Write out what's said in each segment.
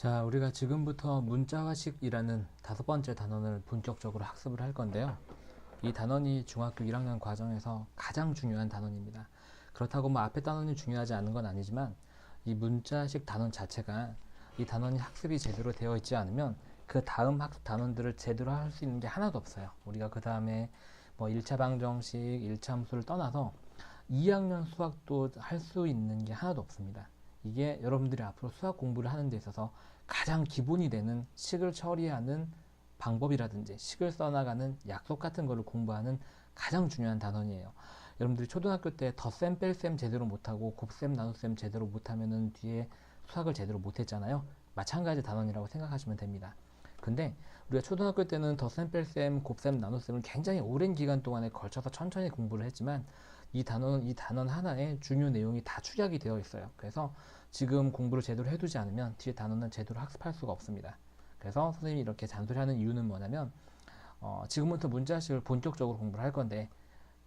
자, 우리가 지금부터 문자화식이라는 5번째 단원을 본격적으로 학습을 할 건데요. 이 단원이 중학교 1학년 과정에서 가장 중요한 단원입니다. 그렇다고 뭐 앞에 단원이 중요하지 않은 건 아니지만 이 문자식 단원 자체가 이 단원이 학습이 제대로 되어 있지 않으면 그 다음 학습 단원들을 제대로 할 수 있는 게 하나도 없어요. 우리가 그 다음에 뭐 1차 방정식, 1차 함수를 떠나서 2학년 수학도 할 수 있는 게 하나도 없습니다. 이게 여러분들이 앞으로 수학 공부를 하는 데 있어서 가장 기본이 되는 식을 처리하는 방법이라든지 식을 써나가는 약속 같은 거를 공부하는 가장 중요한 단원이에요. 여러분들이 초등학교 때 덧셈 뺄셈 제대로 못하고 곱셈 나눗셈 제대로 못하면은 뒤에 수학을 제대로 못했잖아요. 마찬가지 단원이라고 생각하시면 됩니다. 근데 우리가 초등학교 때는 덧셈 뺄셈 곱셈 나눗셈을 굉장히 오랜 기간 동안에 걸쳐서 천천히 공부를 했지만 이 단원 하나에 중요 내용이 다 축약이 되어 있어요. 그래서 지금 공부를 제대로 해두지 않으면 뒤에 단원은 제대로 학습할 수가 없습니다. 그래서 선생님이 이렇게 잔소리하는 이유는 뭐냐면 지금부터 문자식을 본격적으로 공부를 할 건데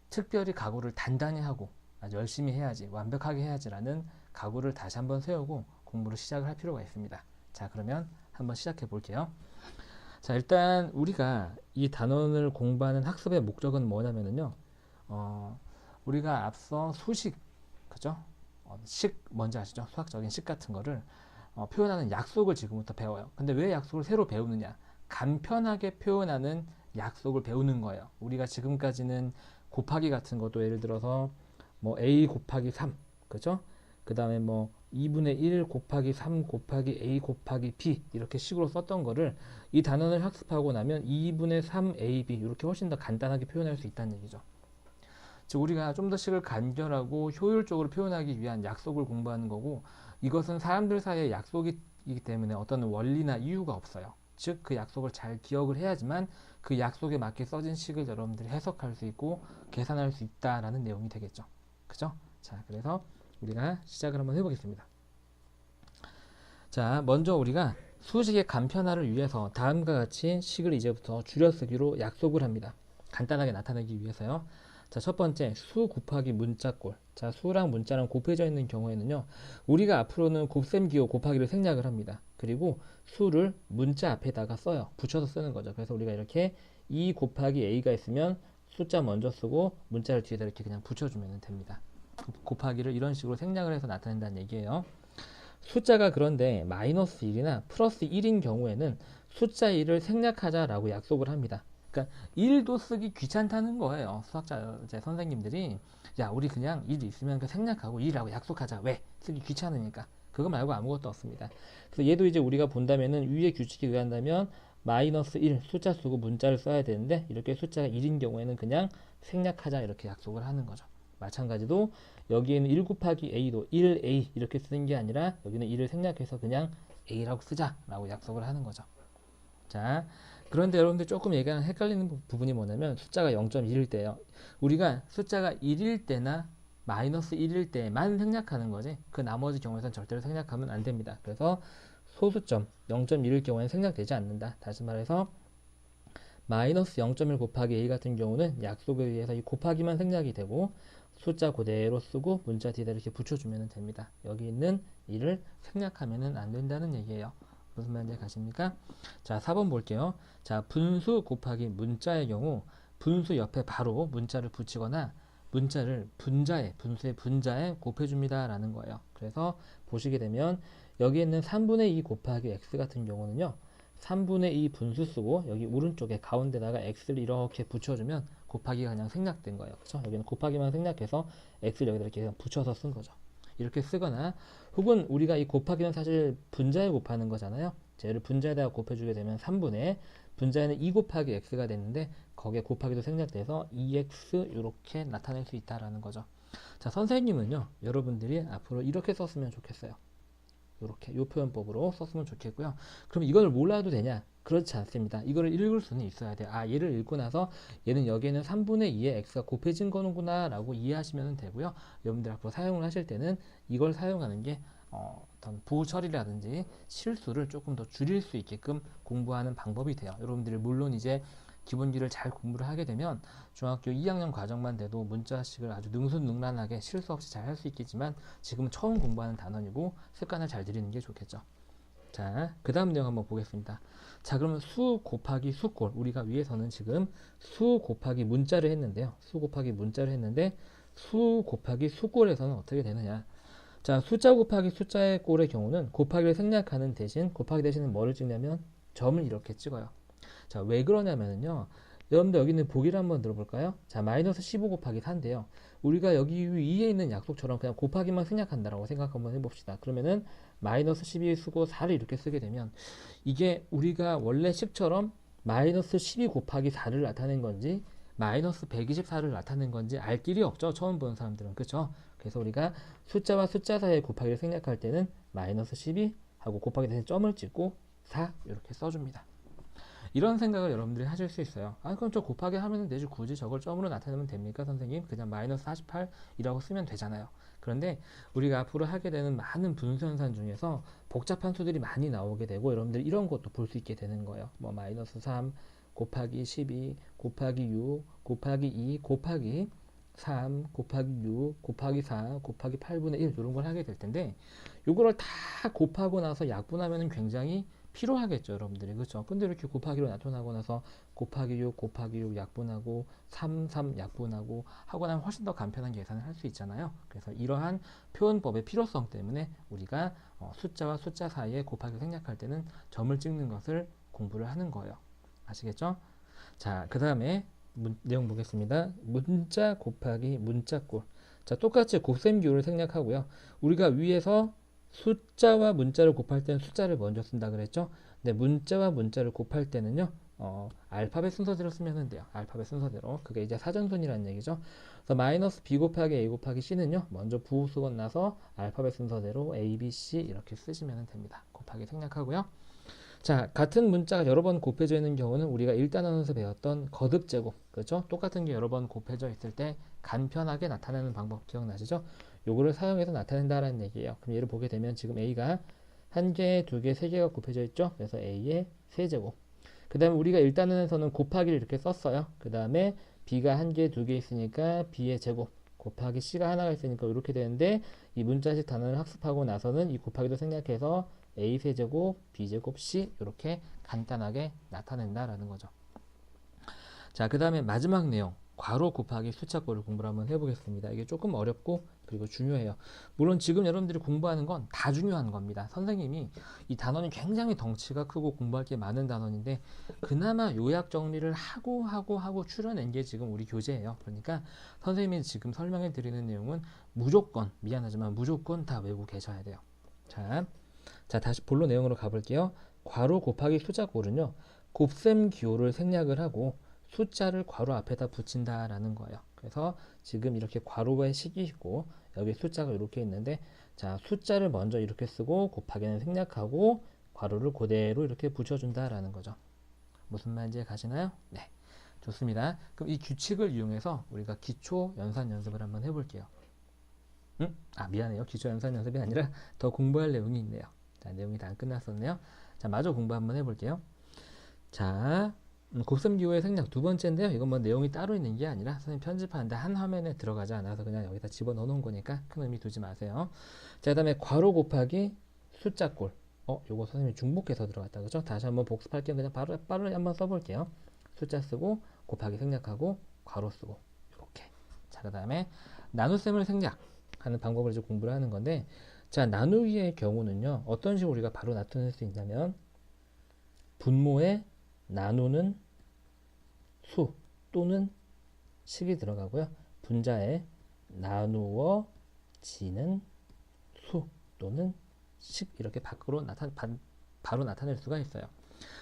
특별히 각오를 단단히 하고 아주 열심히 해야지 완벽하게 해야지라는 각오를 다시 한번 세우고 공부를 시작을 할 필요가 있습니다. 자, 그러면 한번 시작해 볼게요. 자, 일단 우리가 이 단원을 공부하는 학습의 목적은 뭐냐면요. 우리가 앞서 수식, 그죠? 식 뭔지 아시죠? 수학적인 식 같은 거를 표현하는 약속을 지금부터 배워요. 근데 왜 약속을 새로 배우느냐? 간편하게 표현하는 약속을 배우는 거예요. 우리가 지금까지는 곱하기 같은 것도 예를 들어서 뭐 a 곱하기 3, 그죠? 그 다음에 뭐 2분의 1 곱하기 3 곱하기 a 곱하기 b 이렇게 식으로 썼던 거를 이 단원을 학습하고 나면 2분의 3 ab 이렇게 훨씬 더 간단하게 표현할 수 있다는 얘기죠. 즉 우리가 좀 더 식을 간결하고 효율적으로 표현하기 위한 약속을 공부하는 거고, 이것은 사람들 사이의 약속이기 때문에 어떤 원리나 이유가 없어요. 즉 그 약속을 잘 기억을 해야지만 그 약속에 맞게 써진 식을 여러분들이 해석할 수 있고 계산할 수 있다라는 내용이 되겠죠. 그죠? 자, 그래서 우리가 시작을 한번 해보겠습니다. 자, 먼저 우리가 수식의 간편화를 위해서 다음과 같이 식을 이제부터 줄여쓰기로 약속을 합니다. 간단하게 나타내기 위해서요. 자, 첫 번째, 수 곱하기 문자꼴. 자, 수랑 문자랑 곱해져 있는 경우에는요, 우리가 앞으로는 곱셈 기호 곱하기를 생략을 합니다. 그리고 수를 문자 앞에다가 써요. 붙여서 쓰는 거죠. 그래서 우리가 이렇게 2 곱하기 a가 있으면 숫자 먼저 쓰고 문자를 뒤에다 이렇게 그냥 붙여주면 됩니다. 곱하기를 이런 식으로 생략을 해서 나타낸다는 얘기예요. 숫자가 그런데 마이너스 1이나 플러스 1인 경우에는 숫자 1을 생략하자라고 약속을 합니다. 그러니까 1도 쓰기 귀찮다는 거예요. 수학자 이제 선생님들이 야, 우리 그냥 1 있으면 그 생략하고 2라고 약속하자. 왜? 쓰기 귀찮으니까. 그거 말고 아무것도 없습니다. 그래서 얘도 이제 우리가 본다면은 위의 규칙에 의한다면 마이너스 1 숫자 쓰고 문자를 써야 되는데 이렇게 숫자가 1인 경우에는 그냥 생략하자 이렇게 약속을 하는 거죠. 마찬가지로 여기에는 1 곱하기 a도 1a 이렇게 쓰는 게 아니라 여기는 1을 생략해서 그냥 a라고 쓰자라고 약속을 하는 거죠. 자, 그런데 여러분들 조금 얘기하는 헷갈리는 부분이 뭐냐면 숫자가 0.1일 때예요. 우리가 숫자가 1일 때나 마이너스 1일 때만 생략하는 거지 그 나머지 경우에선 절대로 생략하면 안 됩니다. 그래서 소수점 0.1일 경우에는 생략되지 않는다. 다시 말해서 마이너스 0.1 곱하기 a 같은 경우는 약속에 의해서 이 곱하기만 생략이 되고 숫자 그대로 쓰고 문자 뒤에다 이렇게 붙여주면 됩니다. 여기 있는 1을 생략하면 안 된다는 얘기예요. 무슨 말인지 가십니까? 자, 4번 볼게요. 자, 분수 곱하기 문자의 경우 분수 옆에 바로 문자를 붙이거나 문자를 분수의 분자에 곱해줍니다 라는 거예요. 그래서 보시게 되면 여기 있는 3분의 2 곱하기 x 같은 경우는요, 3분의 2 분수 쓰고 여기 오른쪽에 가운데다가 x를 이렇게 붙여주면 곱하기가 그냥 생략된 거예요. 그렇죠? 여기는 곱하기만 생략해서 x를 여기다 이렇게 그냥 붙여서 쓴 거죠. 이렇게 쓰거나 혹은 우리가 이 곱하기는 사실 분자에 곱하는 거잖아요. 얘를 분자에다가 곱해주게 되면 3분의 분자에는 2 곱하기 x가 됐는데 거기에 곱하기도 생략돼서 2x 이렇게 나타낼 수 있다라는 거죠. 자, 선생님은요, 여러분들이 앞으로 이렇게 썼으면 좋겠어요. 이렇게 이 표현법으로 썼으면 좋겠고요. 그럼 이걸 몰라도 되냐? 그렇지 않습니다. 이거를 읽을 수는 있어야 돼요. 아, 얘를 읽고 나서 얘는 여기에는 3분의 2의 x가 곱해진 거는구나 라고 이해하시면 되고요. 여러분들 앞으로 사용을 하실 때는 이걸 사용하는 게 어떤 부호 처리라든지 실수를 조금 더 줄일 수 있게끔 공부하는 방법이 돼요. 여러분들이 물론 이제 기본기를 잘 공부를 하게 되면 중학교 2학년 과정만 돼도 문자식을 아주 능수능란하게 실수 없이 잘 할 수 있겠지만 지금은 처음 공부하는 단원이고 습관을 잘 들이는 게 좋겠죠. 자, 그 다음 내용 한번 보겠습니다. 자, 그러면 수 곱하기 수꼴. 우리가 위에서는 지금 수 곱하기 문자를 했는데요. 수 곱하기 문자를 했는데 수 곱하기 수꼴에서는 어떻게 되느냐. 자, 숫자 곱하기 숫자의 꼴의 경우는 곱하기를 생략하는 대신 곱하기 대신에 뭐를 찍냐면 점을 이렇게 찍어요. 자, 왜 그러냐면요. 여러분들 여기 있는 보기를 한번 들어볼까요? 자, 마이너스 15 곱하기 4인데요. 우리가 여기 위에 있는 약속처럼 그냥 곱하기만 생략한다라고 생각 한번 해봅시다. 그러면은 마이너스 12 쓰고 4를 이렇게 쓰게 되면 이게 우리가 원래 식처럼 마이너스 12 곱하기 4를 나타낸 건지 마이너스 124를 나타낸 건지 알 길이 없죠. 처음 보는 사람들은. 그렇죠? 그래서 우리가 숫자와 숫자 사이의 곱하기를 생략할 때는 마이너스 12 하고 곱하기 대신 점을 찍고 4 이렇게 써줍니다. 이런 생각을 여러분들이 하실 수 있어요. 아, 그럼 저 곱하기 하면 되지. 굳이 저걸 점으로 나타내면 됩니까, 선생님? 그냥 마이너스 48이라고 쓰면 되잖아요. 그런데 우리가 앞으로 하게 되는 많은 분수 현상 중에서 복잡한 수들이 많이 나오게 되고 여러분들이 이런 것도 볼 수 있게 되는 거예요. 뭐 마이너스 3 곱하기 12 곱하기 6 곱하기 2 곱하기 3 곱하기 6 곱하기 4 곱하기 8분의 1 이런 걸 하게 될 텐데 이거를 다 곱하고 나서 약분하면 굉장히 필요하겠죠, 여러분들이. 그렇죠? 근데 이렇게 곱하기로 나타나고 나서 곱하기 6 곱하기 6 약분하고 3 3 약분하고 하고 나면 훨씬 더 간편한 계산을 할 수 있잖아요. 그래서 이러한 표현법의 필요성 때문에 우리가 숫자와 숫자 사이에 곱하기를 생략할 때는 점을 찍는 것을 공부를 하는 거예요. 아시겠죠? 자, 그 다음에 내용 보겠습니다. 문자 곱하기 문자꼴. 자, 똑같이 곱셈 기호를 생략하고요. 우리가 위에서 숫자와 문자를 곱할 때는 숫자를 먼저 쓴다 그랬죠? 근데 문자와 문자를 곱할 때는요, 알파벳 순서대로 쓰면 돼요. 알파벳 순서대로. 그게 이제 사전순이라는 얘기죠. 그래서 마이너스 b 곱하기 a 곱하기 c는요, 먼저 부호수건 나서 알파벳 순서대로 a, b, c 이렇게 쓰시면 됩니다. 곱하기 생략하고요. 자, 같은 문자가 여러 번 곱해져 있는 경우는 우리가 1단원에서 배웠던 거듭 제곱, 그렇죠? 똑같은 게 여러 번 곱해져 있을 때 간편하게 나타내는 방법 기억나시죠? 요거를 사용해서 나타낸다라는 얘기예요. 그럼 얘를 보게 되면 지금 a가 한 개, 두 개, 세 개가 곱해져 있죠? 그래서 a의 세제곱. 그 다음에 우리가 1단원에서는 곱하기를 이렇게 썼어요. 그 다음에 b가 한 개, 두 개 있으니까 b의 제곱. 곱하기 c가 하나가 있으니까 이렇게 되는데 이 문자식 단원을 학습하고 나서는 이 곱하기도 생략해서 a 세제곱, b 제곱, c 이렇게 간단하게 나타낸다라는 거죠. 자, 그 다음에 마지막 내용 괄호 곱하기 숫자꼴을 공부를 한번 해보겠습니다. 이게 조금 어렵고 그리고 중요해요. 물론 지금 여러분들이 공부하는 건 다 중요한 겁니다. 선생님이 이 단원이 굉장히 덩치가 크고 공부할 게 많은 단원인데 그나마 요약 정리를 하고 추려낸 게 지금 우리 교재예요. 그러니까 선생님이 지금 설명해 드리는 내용은 무조건, 미안하지만 무조건 다 외우고 계셔야 돼요. 자, 다시 본론 내용으로 가볼게요. 괄호 곱하기 숫자꼴은요, 곱셈 기호를 생략을 하고 숫자를 괄호 앞에다 붙인다라는 거예요. 그래서 지금 이렇게 괄호의 식이 있고 여기 숫자가 이렇게 있는데, 자, 숫자를 먼저 이렇게 쓰고 곱하기는 생략하고 괄호를 그대로 이렇게 붙여준다라는 거죠. 무슨 말인지 가시나요? 네, 좋습니다. 그럼 이 규칙을 이용해서 우리가 기초 연산 연습을 한번 해볼게요. 미안해요. 기초 연산 연습이 아니라 더 공부할 내용이 있네요. 자, 내용이 다 안 끝났었네요. 자, 마저 공부 한번 해볼게요. 자, 곱셈 기호의 생략 두 번째인데요. 이건 뭐 내용이 따로 있는 게 아니라 선생님 편집하는데 한 화면에 들어가지 않아서 그냥 여기다 집어넣어 놓은 거니까 큰 의미 두지 마세요. 자, 그 다음에 괄호 곱하기 숫자꼴. 요거 선생님이 중복해서 들어갔다 그죠? 다시 한번 복습할게요. 그냥 바로 한번 써볼게요. 숫자 쓰고 곱하기 생략하고 괄호 쓰고 이렇게. 자, 그 다음에 나눗셈을 생략하는 방법을 이제 공부를 하는 건데, 자, 나누기의 경우는요, 어떤 식으로 우리가 바로 나타낼 수 있냐면 분모에 나누는 수 또는 식이 들어가고요. 분자에 나누어지는 수 또는 식 이렇게 밖으로 바로 나타낼 수가 있어요.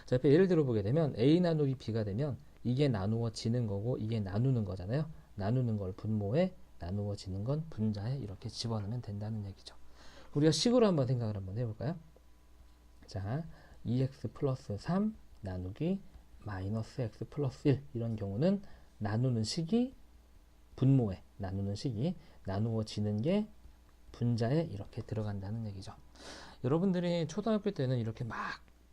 자, 옆에 예를 들어 보게 되면 a 나누기 b가 되면 이게 나누어지는 거고 이게 나누는 거잖아요. 나누는 걸 분모에 나누어지는 건 분자에 이렇게 집어넣으면 된다는 얘기죠. 우리가 식으로 한번 생각을 한번 해볼까요? 자, 2x 플러스 3 나누기 마이너스 x 플러스 1 이런 경우는 나누는 식이 분모에 나누는 식이 나누어지는 게 분자에 이렇게 들어간다는 얘기죠. 여러분들이 초등학교 때는 이렇게 막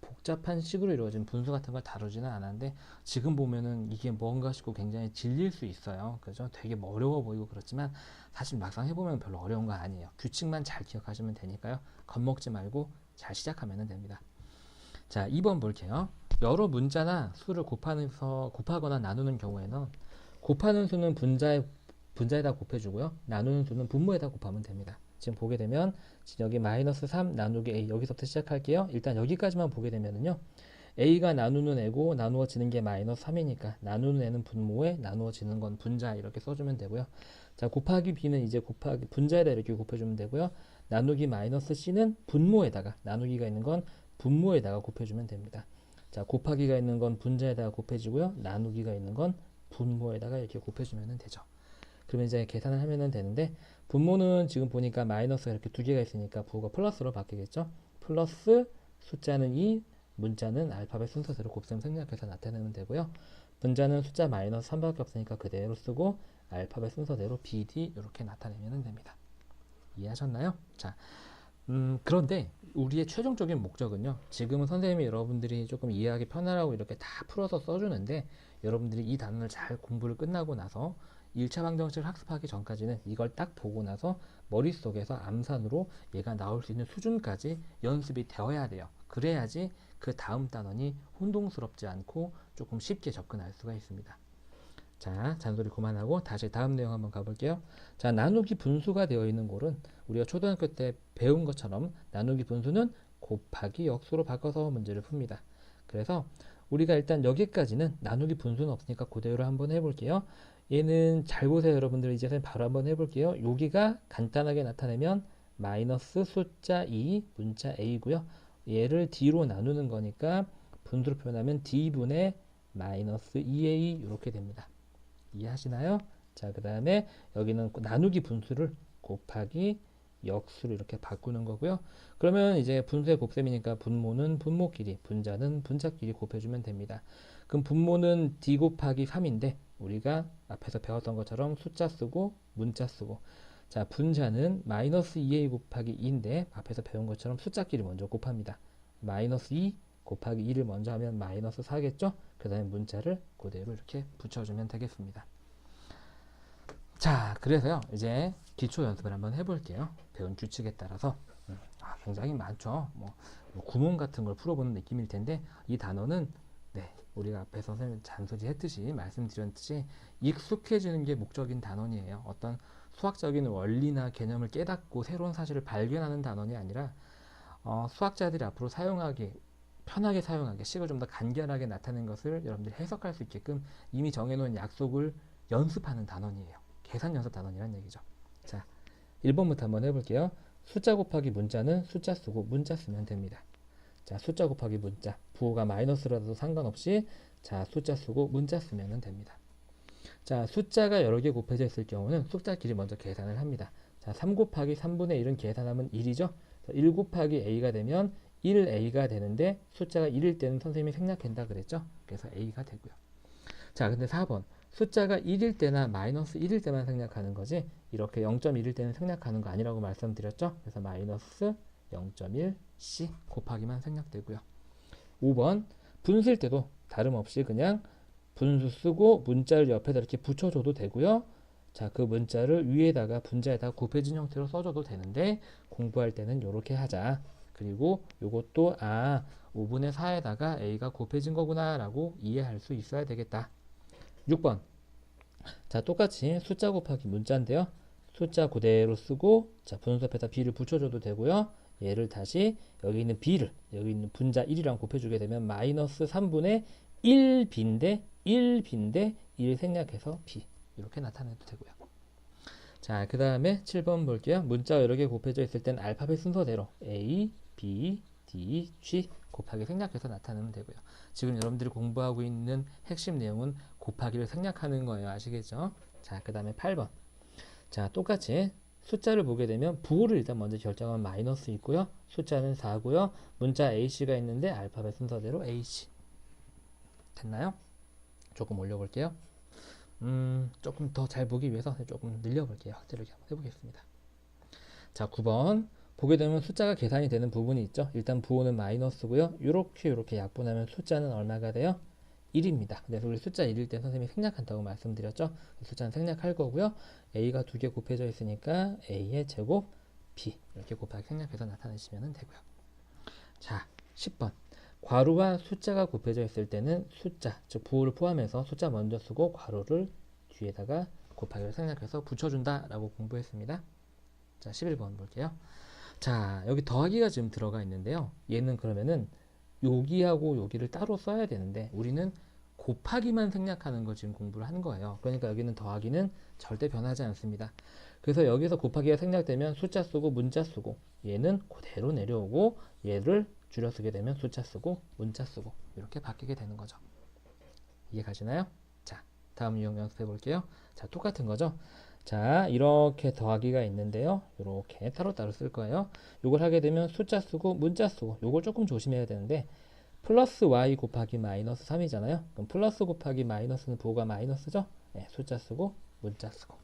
복잡한 식으로 이루어진 분수 같은 걸 다루지는 않았는데 지금 보면은 이게 뭔가 싶고 굉장히 질릴 수 있어요. 그죠? 되게 어려워 보이고 그렇지만 사실 막상 해보면 별로 어려운 거 아니에요. 규칙만 잘 기억하시면 되니까요. 겁먹지 말고 잘 시작하면 됩니다. 자, 2번 볼게요. 여러 문자나 수를 곱하거나 나누는 경우에는 곱하는 수는 분자에다 곱해주고요. 나누는 수는 분모에다 곱하면 됩니다. 지금 보게 되면 여기 마이너스 3 나누기 a 여기서부터 시작할게요. 일단 여기까지만 보게 되면은요. a가 나누는 애고 나누어지는 게 마이너스 3이니까 나누는 애는 분모에 나누어지는 건 분자 이렇게 써주면 되고요. 자, 곱하기 b는 이제 곱하기 분자에다 이렇게 곱해주면 되고요. 나누기 마이너스 c는 분모에다가 나누기가 있는 건 분모에다가 곱해주면 됩니다. 자, 곱하기가 있는 건 분자에다가 곱해주고요. 나누기가 있는 건 분모에다가 이렇게 곱해주면 되죠. 그러면 이제 계산을 하면 되는데 분모는 지금 보니까 마이너스가 이렇게 두 개가 있으니까 부호가 플러스로 바뀌겠죠. 플러스 숫자는 2, 문자는 알파벳 순서대로 곱셈 생략해서 나타내면 되고요. 분자는 숫자 마이너스 3밖에 없으니까 그대로 쓰고 알파벳 순서대로 BD 이렇게 나타내면 됩니다. 이해하셨나요? 자, 그런데 우리의 최종적인 목적은요. 지금은 선생님이 여러분들이 조금 이해하기 편하라고 이렇게 다 풀어서 써주는데 여러분들이 이 단원을 잘 공부를 끝나고 나서 1차 방정식을 학습하기 전까지는 이걸 딱 보고 나서 머릿속에서 암산으로 얘가 나올 수 있는 수준까지 연습이 되어야 돼요. 그래야지 그 다음 단원이 혼동스럽지 않고 조금 쉽게 접근할 수가 있습니다. 자, 잔소리 그만하고 다시 다음 내용 한번 가볼게요. 자, 나누기 분수가 되어 있는 골은 우리가 초등학교 때 배운 것처럼 나누기 분수는 곱하기 역수로 바꿔서 문제를 풉니다. 그래서 우리가 일단 여기까지는 나누기 분수는 없으니까 그대로 한번 해볼게요. 얘는 잘 보세요, 여러분들. 이제 바로 한번 해볼게요. 여기가 간단하게 나타내면 마이너스 숫자 2 문자 a고요. 얘를 d로 나누는 거니까 분수로 표현하면 d분의 마이너스 2a 이렇게 됩니다. 이해하시나요? 자, 그 다음에 여기는 나누기 분수를 곱하기 역수로 이렇게 바꾸는 거고요. 그러면 이제 분수의 곱셈이니까 분모는 분모끼리, 분자는 분자끼리 곱해주면 됩니다. 그럼 분모는 d 곱하기 3인데 우리가 앞에서 배웠던 것처럼 숫자 쓰고 문자 쓰고, 자, 분자는 마이너스 2a 곱하기 2인데 앞에서 배운 것처럼 숫자끼리 먼저 곱합니다. 마이너스 2 곱하기 2를 먼저 하면 마이너스 4겠죠? 그 다음에 문자를 그대로 이렇게 붙여주면 되겠습니다. 자, 그래서요, 이제 기초 연습을 한번 해볼게요. 배운 규칙에 따라서. 굉장히 많죠. 뭐 구문 같은 걸 풀어보는 느낌일 텐데, 이 단어는, 네, 우리가 앞에서 선생님 잔소리 했듯이, 말씀드렸듯이, 익숙해지는 게 목적인 단원이에요. 어떤 수학적인 원리나 개념을 깨닫고 새로운 사실을 발견하는 단원이 아니라, 수학자들이 앞으로 편하게 사용하게, 식을 좀 더 간결하게 나타낸 것을 여러분들이 해석할 수 있게끔 이미 정해놓은 약속을 연습하는 단원이에요. 계산 연습 단원이라는 얘기죠. 자, 1번부터 한번 해볼게요. 숫자 곱하기 문자는 숫자 쓰고 문자 쓰면 됩니다. 자, 숫자 곱하기 문자, 부호가 마이너스라도 상관없이 자, 숫자 쓰고 문자 쓰면 됩니다. 자, 숫자가 여러 개 곱해져 있을 경우는 숫자끼리 먼저 계산을 합니다. 자, 3 곱하기 3분의 1은 계산하면 1이죠. 1 곱하기 a가 되면 1a가 되는데 숫자가 1일 때는 선생님이 생략한다 그랬죠. 그래서 a가 되고요. 자, 근데 4번 숫자가 1일 때나 마이너스 1일 때만 생략하는 거지 이렇게 0.1일 때는 생략하는 거 아니라고 말씀드렸죠. 그래서 마이너스 0.1c 곱하기만 생략되고요. 5번 분수일 때도 다름없이 그냥 분수 쓰고 문자를 옆에다 이렇게 붙여줘도 되고요. 자, 그 문자를 위에다가 분자에다가 곱해진 형태로 써줘도 되는데 공부할 때는 이렇게 하자. 그리고 요것도 5분의 4에다가 a가 곱해진 거구나 라고 이해할 수 있어야 되겠다. 6번 자, 똑같이 숫자 곱하기 문자인데요. 숫자 그대로 쓰고 자, 분수 앞에다 b를 붙여줘도 되고요. 얘를 다시 여기 있는 b를 여기 있는 분자 1이랑 곱해주게 되면 마이너스 3분의 1b인데 1 생략해서 b 이렇게 나타내도 되고요. 자, 그 다음에 7번 볼게요. 문자가 여러 개 곱해져 있을 땐 알파벳 순서대로 A, B, D, G 곱하기 생략해서 나타내면 되고요. 지금 여러분들이 공부하고 있는 핵심 내용은 곱하기를 생략하는 거예요. 아시겠죠? 자, 그 다음에 8번. 자, 똑같이 숫자를 보게 되면 부호를 일단 먼저 결정하면 마이너스 있고요. 숫자는 4고요. 문자 AC가 있는데 알파벳 순서대로 AC. 됐나요? 조금 올려볼게요. 조금 더 잘 보기 위해서 조금 늘려볼게요. 확대를 한번 해보겠습니다. 자, 9번 보게 되면 숫자가 계산이 되는 부분이 있죠. 일단 부호는 마이너스고요. 이렇게 약분하면 숫자는 얼마가 돼요? 1입니다. 그래서 우리 숫자 1일 때 선생님이 생략한다고 말씀드렸죠. 숫자는 생략할 거고요. a가 두 개 곱해져 있으니까 a의 제곱 b 이렇게 곱하기 생략해서 나타내시면 되고요. 자, 10번 괄호와 숫자가 곱해져 있을 때는 숫자, 즉 부호를 포함해서 숫자 먼저 쓰고 괄호를 뒤에다가 곱하기를 생략해서 붙여준다 라고 공부했습니다. 자, 11번 볼게요. 자, 여기 더하기가 지금 들어가 있는데요. 얘는 그러면은 여기하고 여기를 따로 써야 되는데 우리는 곱하기만 생략하는 거 지금 공부를 한 거예요. 그러니까 여기는 더하기는 절대 변하지 않습니다. 그래서 여기서 곱하기가 생략되면 숫자 쓰고 문자 쓰고, 얘는 그대로 내려오고 얘를 줄여 쓰게 되면 숫자 쓰고 문자 쓰고 이렇게 바뀌게 되는 거죠. 이해 가시나요? 자, 다음 유형 연습해 볼게요. 자, 똑같은 거죠. 자, 이렇게 더하기가 있는데요. 이렇게 따로따로 쓸 거예요. 이걸 하게 되면 숫자 쓰고 문자 쓰고, 요걸 조금 조심해야 되는데 플러스 y 곱하기 마이너스 3이잖아요. 그럼 플러스 곱하기 마이너스는 부호가 마이너스죠? 네, 숫자 쓰고 문자 쓰고.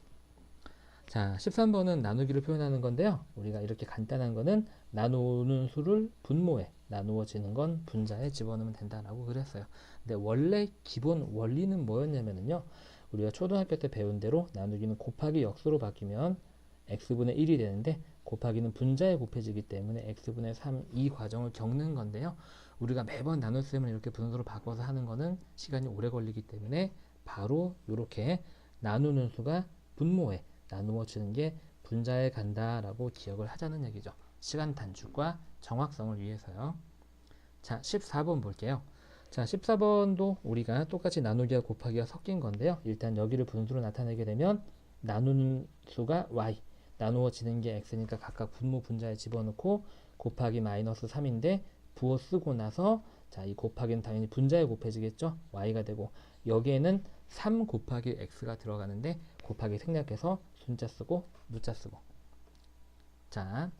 자, 13번은 나누기를 표현하는 건데요. 우리가 이렇게 간단한 거는 나누는 수를 분모에, 나누어지는 건 분자에 집어넣으면 된다라고 그랬어요. 근데 원래 기본 원리는 뭐였냐면요. 우리가 초등학교 때 배운 대로 나누기는 곱하기 역수로 바뀌면 x분의 1이 되는데, 곱하기는 분자에 곱해지기 때문에 x분의 3 이 과정을 겪는 건데요. 우리가 매번 나눗셈을 이렇게 분수로 바꿔서 하는 거는 시간이 오래 걸리기 때문에 바로 이렇게 나누는 수가 분모에, 나누어지는 게 분자에 간다라고 기억을 하자는 얘기죠. 시간 단축과 정확성을 위해서요. 자, 14번 볼게요. 자, 14번도 우리가 똑같이 나누기와 곱하기가 섞인 건데요. 일단 여기를 분수로 나타내게 되면 나누는 수가 y, 나누어지는 게 x니까 각각 분모 분자에 집어넣고 곱하기 마이너스 3인데 부호 쓰고 나서, 자, 이 곱하기는 당연히 분자에 곱해지겠죠. y가 되고 여기에는 3 곱하기 x가 들어가는데 곱하기 생략해서 숫자 쓰고 문자 쓰고. 자,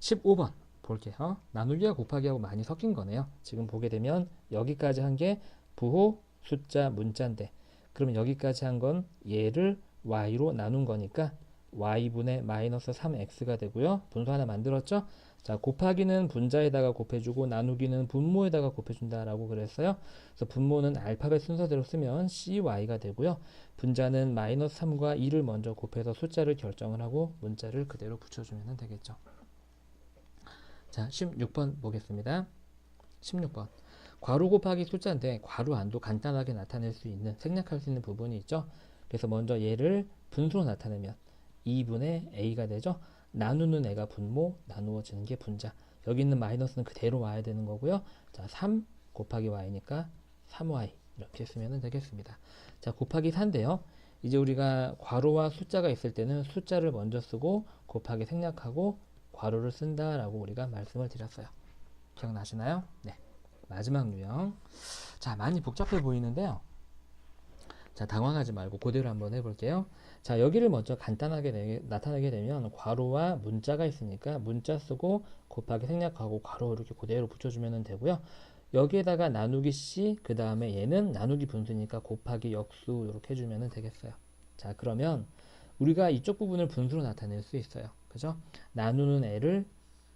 15번 볼게요. 나누기와 곱하기하고 많이 섞인 거네요. 지금 보게 되면 여기까지 한 게 부호, 숫자, 문자인데, 그러면 여기까지 한 건 얘를 y로 나눈 거니까 y분의 마이너스 3x가 되고요. 분수 하나 만들었죠? 자, 곱하기는 분자에다가 곱해주고 나누기는 분모에다가 곱해준다라고 그랬어요. 그래서 분모는 알파벳 순서대로 쓰면 cy가 되고요. 분자는 마이너스 3과 2를 먼저 곱해서 숫자를 결정을 하고 문자를 그대로 붙여주면 되겠죠. 자, 16번 보겠습니다. 16번. 괄호 곱하기 숫자인데 괄호 안도 간단하게 나타낼 수 있는, 생략할 수 있는 부분이 있죠. 그래서 먼저 얘를 분수로 나타내면 2분의 a가 되죠. 나누는 애가 분모, 나누어지는 게 분자. 여기 있는 마이너스는 그대로 와야 되는 거고요. 자, 3 곱하기 y니까 3y 이렇게 쓰면 되겠습니다. 자, 곱하기 4인데요. 이제 우리가 괄호와 숫자가 있을 때는 숫자를 먼저 쓰고 곱하기 생략하고 괄호를 쓴다라고 우리가 말씀을 드렸어요. 기억나시나요? 네. 마지막 유형. 자, 많이 복잡해 보이는데요. 자, 당황하지 말고 그대로 한번 해볼게요. 자, 여기를 먼저 간단하게 나타내게 되면 괄호와 문자가 있으니까 문자 쓰고 곱하기 생략하고 괄호 이렇게 그대로 붙여주면 되고요. 여기에다가 나누기 c, 그 다음에 얘는 나누기 분수니까 곱하기 역수 이렇게 해주면 되겠어요. 자, 그러면 우리가 이쪽 부분을 분수로 나타낼 수 있어요. 그죠? 나누는 애를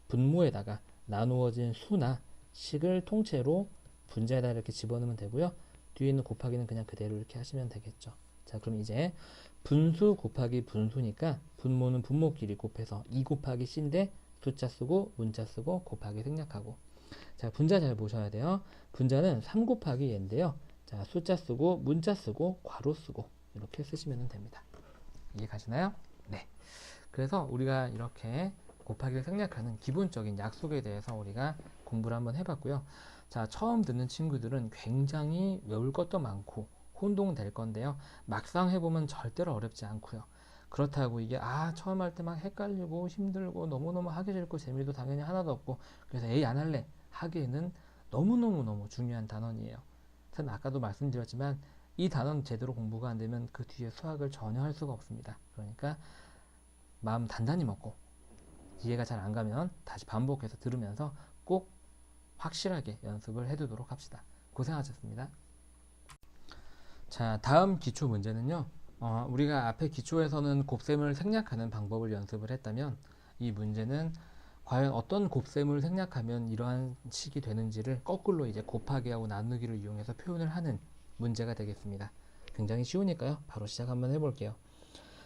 분모에다가 나누어진 수나 식을 통째로 분자에다 이렇게 집어넣으면 되고요. 뒤에 있는 곱하기는 그냥 그대로 이렇게 하시면 되겠죠. 자, 그럼 이제 분수 곱하기 분수니까 분모는 분모끼리 곱해서 2 곱하기 c인데 숫자 쓰고 문자 쓰고 곱하기 생략하고. 자, 분자 잘 보셔야 돼요. 분자는 3 곱하기 얘인데요. 자, 숫자 쓰고 문자 쓰고 괄호 쓰고 이렇게 쓰시면 됩니다. 이해 가시나요? 네. 그래서 우리가 이렇게 곱하기를 생략하는 기본적인 약속에 대해서 우리가 공부를 한번 해봤고요. 자, 처음 듣는 친구들은 굉장히 외울 것도 많고 혼동될 건데요. 막상 해보면 절대로 어렵지 않고요. 그렇다고 이게 처음 할 때 막 헷갈리고 힘들고 너무너무 하기 싫고 재미도 당연히 하나도 없고 그래서 에이 안 할래 하기에는 너무너무 중요한 단원이에요. 저는 아까도 말씀드렸지만 이 단원 제대로 공부가 안 되면 그 뒤에 수학을 전혀 할 수가 없습니다. 그러니까 마음 단단히 먹고 이해가 잘 안 가면 다시 반복해서 들으면서 꼭 확실하게 연습을 해두도록 합시다. 고생하셨습니다. 자, 다음 기초 문제는요. 우리가 앞에 기초에서는 곱셈을 생략하는 방법을 연습을 했다면 이 문제는 과연 어떤 곱셈을 생략하면 이러한 식이 되는지를 거꾸로 이제 곱하기하고 나누기를 이용해서 표현을 하는 문제가 되겠습니다. 굉장히 쉬우니까요. 바로 시작 한번 해볼게요.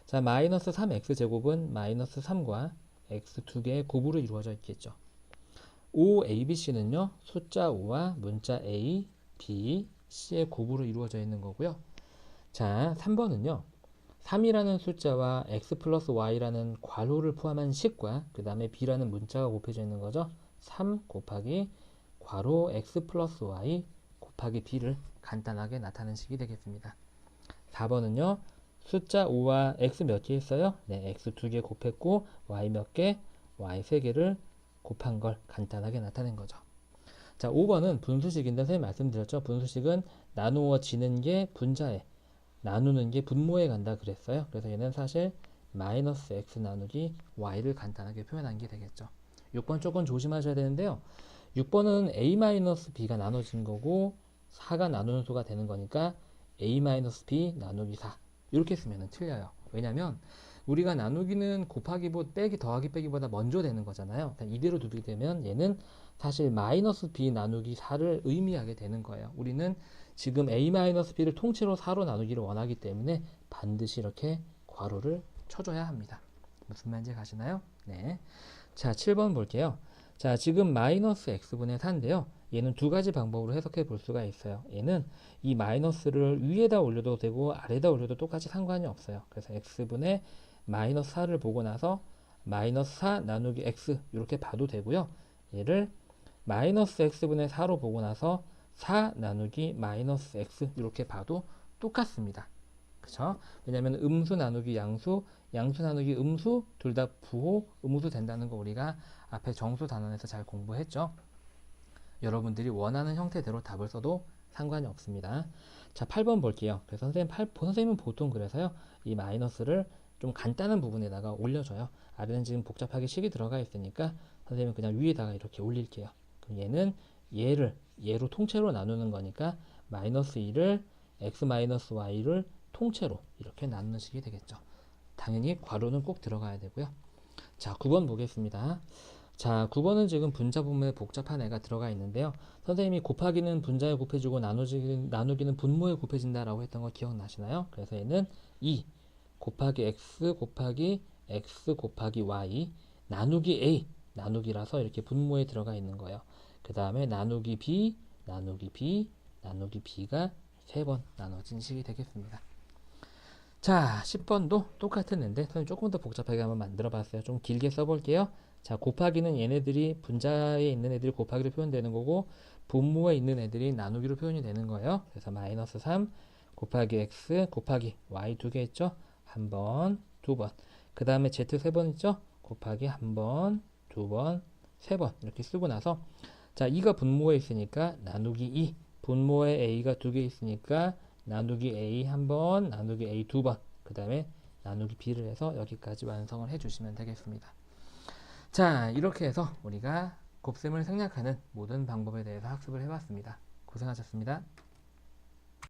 자, 마이너스 3x제곱은 마이너스 3과 x 두 개의 곱으로 이루어져 있겠죠. O, A, B, C는요, 숫자 5와 문자 A, B, C의 곱으로 이루어져 있는 거고요. 자, 3번은요, 3이라는 숫자와 x 플러스 y라는 괄호를 포함한 식과 그 다음에 b라는 문자가 곱해져 있는 거죠. 3 곱하기 괄호 x 플러스 y 곱하기 b를 간단하게 나타낸 식이 되겠습니다. 4번은요. 숫자 5와 x 몇 개 있어요? 네, x 2개 곱했고 y 몇 개? y 3개를 곱한 걸 간단하게 나타낸 거죠. 자, 5번은 분수식인데 선생님 말씀드렸죠. 분수식은 나누어지는 게 분자에 나누는 게 분모에 간다 그랬어요. 그래서 얘는 사실 마이너스 x 나누기 y를 간단하게 표현한 게 되겠죠. 6번 조금 조심하셔야 되는데요. 6번은 a-b가 나눠진 거고 4가 나누는 수가 되는 거니까 a-b 나누기 4 이렇게 쓰면 틀려요. 왜냐면 우리가 나누기는 곱하기 빼기 더하기 빼기보다 먼저 되는 거잖아요. 이대로 두게 되면 얘는 사실 마이너스 b 나누기 4를 의미하게 되는 거예요. 우리는 지금 a-b를 통째로 4로 나누기를 원하기 때문에 반드시 이렇게 괄호를 쳐줘야 합니다. 무슨 말인지 가시나요? 네. 자, 7번 볼게요. 자, 지금 마이너스 x분의 4인데요. 얘는 두 가지 방법으로 해석해 볼 수가 있어요. 얘는 이 마이너스를 위에다 올려도 되고 아래다 올려도 똑같이 상관이 없어요. 그래서 x분의 마이너스 4를 보고 나서 마이너스 4 나누기 x 이렇게 봐도 되고요. 얘를 마이너스 x분의 4로 보고 나서 4 나누기 마이너스 x 이렇게 봐도 똑같습니다. 그쵸? 왜냐면 음수 나누기 양수, 양수 나누기 음수 둘 다 부호, 음수 된다는 거 우리가 앞에 정수 단원에서 잘 공부했죠. 여러분들이 원하는 형태대로 답을 써도 상관이 없습니다. 자, 8번 볼게요. 그래서 선생님은 보통 그래서요. 이 마이너스를 좀 간단한 부분에다가 올려줘요. 아래는 지금 복잡하게 식이 들어가 있으니까 선생님은 그냥 위에다가 이렇게 올릴게요. 그럼 얘는 얘로 통째로 나누는 거니까 마이너스 2를 x 마이너스 y를 통째로 이렇게 나누는 식이 되겠죠. 당연히 괄호는 꼭 들어가야 되고요. 자, 9번 보겠습니다. 자, 9번은 지금 분자 분모에 복잡한 애가 들어가 있는데요. 선생님이 곱하기는 분자에 곱해주고 나누기는 분모에 곱해진다라고 했던 거 기억나시나요? 그래서 얘는 2 곱하기 x 곱하기 x 곱하기 y 나누기 a 나누기라서 이렇게 분모에 들어가 있는 거예요. 그 다음에 나누기 b 나누기 b 나누기 b가 3번 나눠진 식이 되겠습니다. 자, 10번도 똑같은 애인데 선생님 조금 더 복잡하게 한번 만들어 봤어요. 좀 길게 써볼게요. 자, 곱하기는 얘네들이 분자에 있는 애들이 곱하기로 표현되는 거고 분모에 있는 애들이 나누기로 표현이 되는 거예요. 그래서 마이너스 3 곱하기 x 곱하기 y 두 개 있죠? 한 번, 두 번. 그 다음에 z 3번 있죠? 곱하기 한 번, 두 번, 세 번 이렇게 쓰고 나서 자, 2가 분모에 있으니까 나누기 2 분모에 a가 두 개 있으니까 나누기 a 한 번, 나누기 a 두 번, 그 다음에 나누기 b를 해서 여기까지 완성을 해주시면 되겠습니다. 자, 이렇게 해서 우리가 곱셈을 생략하는 모든 방법에 대해서 학습을 해봤습니다. 고생하셨습니다.